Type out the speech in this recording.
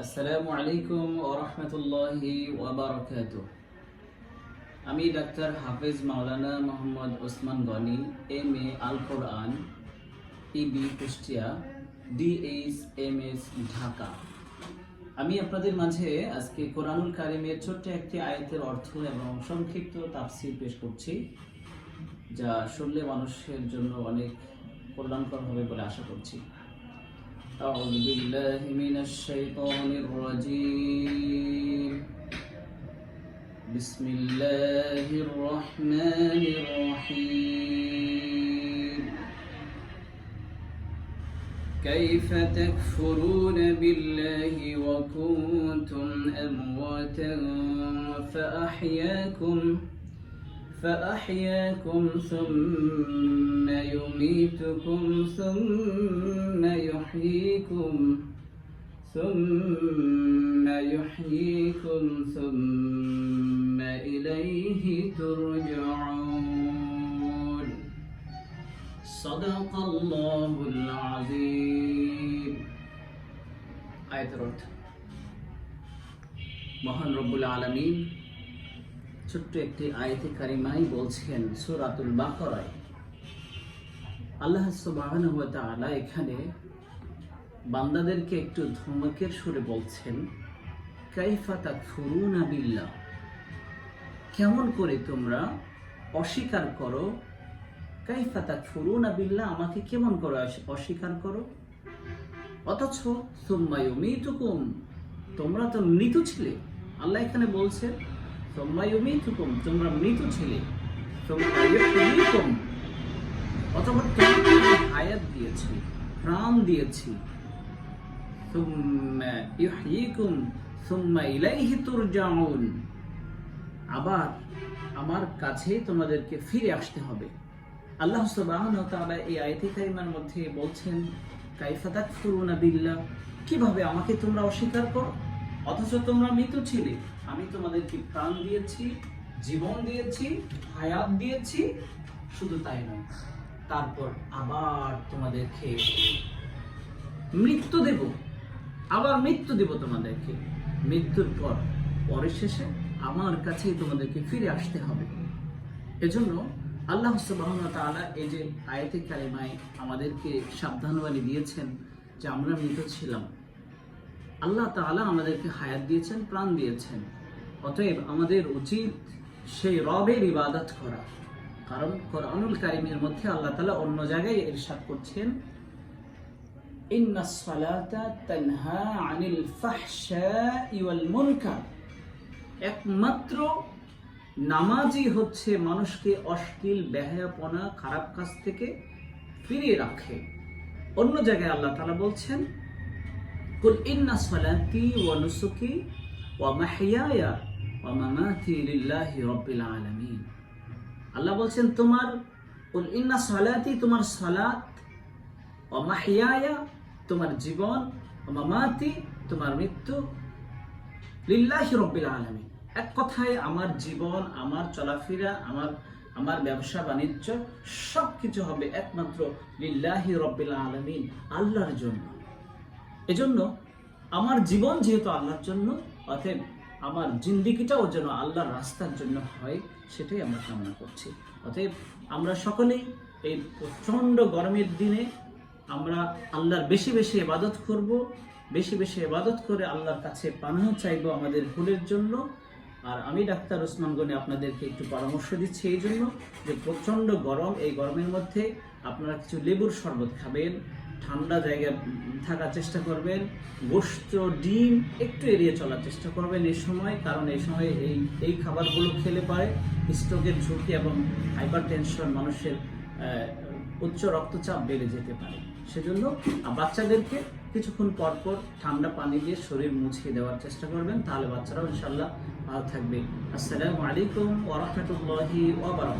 আসসালামু আলাইকুম ওয়া রাহমাতুল্লাহি ওয়া বারাকাতুহু। আমি ডাক্তার হাফেজ মাওলানা মোহাম্মদ ওসমান গনি, MA আল কোরআন, EB কুষ্টিয়া, DHMS ঢাকা। আমি আপনাদের মাঝে আজকে কোরআনুল কারিমের ছোট্ট একটি আয়াতের অর্থ এবং সংক্ষিপ্ত তাফসীর পেশ করছি, যা শুনলে মানুষের জন্য অনেক কল্যাণকর হবে বলে আশা করছি। أعوذ بالله من الشيطان الرجيم. بسم الله الرحمن الرحيم. كيف تكفرون بالله وكنتم أمواتا فأحياكم ثم يميتكم ثم يحييكم ثم إليه ترجعون. صدق الله العظيم. আয়াতের অর্থ, মহান রব্বুল আলামিন ছোট্ট একটি আয়াতে কারিমাই বলছেন সূরাতুল বাকারায়। আল্লাহ সুবহানাহু ওয়া তাআলা এখানে বান্দাদেরকে একটু ধমকের সুরে বলছেন, কাইফা তাকফুরুনা বিল্লাহ, কেমন করে তোমরা অস্বীকার করো। কাইফা তাকফুরুনা বিল্লাহ, আমাকে কেমন করে অস্বীকার করো, অথচ সুম্মা ইউমীতুকুম, তোমরা তো মৃত ছিলে। আল্লাহ এখানে বলছে সুম্মা ইউমীতুকুম, তোমরা মৃত ছিলে, সুম্মা ইউহয়ীকুম, অথবা তোমাকে হায়াত দিয়েছি, প্রাণ দিয়েছি, সুম্মা ইউহয়ীকুম সুম্মা ইলাইহি তুরজাউন, আবার আমার কাছে তোমাদেরকে ফিরে আসতে হবে। আল্লাহ সুবহানাহু ওয়া তাআলা এই আয়াতে কারিমার মধ্যে বলছেন, কাইফা তাকফুরুনা বিল্লাহ, কিভাবে আমাকে তোমরা অস্বীকার করো, অথচ তোমরা মৃত ছিলে। আমি তোমাদেরকে প্রাণ দিয়েছি, জীবন দিয়েছি, হায়াত দিয়েছি, শুধু তাই নয়, তারপর আবার তোমাদেরকে মৃত্যু দেব, আবার মৃত্যু দেব তোমাদেরকে। মৃত্যুর পর পরিশেষে আমার কাছেই তোমাদেরকে ফিরে আসতে হবে। এজন্য আল্লাহ সুবহানাহু ওয়া তাআলা এই যে আয়াতে কারিমায় আমাদেরকে সাবধানবাণী দিয়েছেন যে আমরা মৃত ছিলাম, আল্লাহ তাআলা আমাদেরকে হায়াত দিয়েছেন, প্রাণ দিয়েছেন। অতএব আমাদের উচিত সেই রবের ইবাদত করা। কারণ কোরআনুল কারিমের মধ্যে আল্লাহ তাআলা অন্য জায়গায় ইরশাদ করছেন, ইন্নাস সালাতা তানহা আনিল ফাহশাই ওয়াল মুনকার, একমাত্র নামাজই হচ্ছে মানুষকে অশ্লীল, বেহায়াপনা, খারাপ কাজ থেকে ফিরিয়ে রাখে। অন্য জায়গায় আল্লাহ তাআলা বলছেন, কুল ইন্না সালাতি ওয়া নুসুকি ওয়া মাহইয়ায়া ওয়া মামাতি লিল্লাহি রাব্বিল আলামিন। আল্লাহ বলছেন তোমার কুল ইন্না সালাতি, তোমার সালাত, ওয়া মাহইয়ায়া, তোমার জীবন, ওয়া মামাতি, তোমার মৃত্যু, লিল্লাহি রাব্বিল আলামিন, এক কথায় আমার জীবন, আমার চলাফেরা, আমার ব্যবসা বাণিজ্য সবকিছু হবে একমাত্র লিল্লাহি রাব্বিল আলামিন, আল্লাহর জন্য। এজন্য আমার জীবন যেহেতু আল্লাহর জন্য, অতএব আমার জিন্দেগিটাও যেন আল্লাহর রাস্তার জন্য হয়, সেটাই আমরা কামনা করছি। অতএব আমরা সকলেই এই প্রচণ্ড গরমের দিনে আমরা আল্লাহর বেশি বেশি ইবাদত করব, বেশি বেশি ইবাদত করে আল্লাহর কাছে পানাহ চাইবো আমাদের ভুলের জন্য। আর আমি ডাক্তার ওসমান গনি আপনাদেরকে একটু পরামর্শ দিচ্ছি এই জন্য যে প্রচণ্ড গরম, এই গরমের মধ্যে আপনারা কিছু লেবুর শরবত খাবেন, ঠান্ডা জায়গায় থাকার চেষ্টা করবেন, গোশত, ডিম একটু এড়িয়ে চলার চেষ্টা করবেন এই সময়। কারণ এই সময় এই খাবারগুলো খেলে পারে স্ট্রোকের ঝুঁকি এবং হাইপার টেনশন, মানুষের উচ্চ রক্তচাপ বেড়ে যেতে পারে। সেজন্য বাচ্চাদেরকে কিছুক্ষণ পর পর ঠান্ডা পানি দিয়ে শরীর মুছিয়ে দেওয়ার চেষ্টা করবেন, তাহলে বাচ্চারাও ইনশাআল্লাহ ভালো থাকবে। আসসালামু আলাইকুম ওয়া রাহমাতুল্লাহি ওয়া বারাকাতুহু।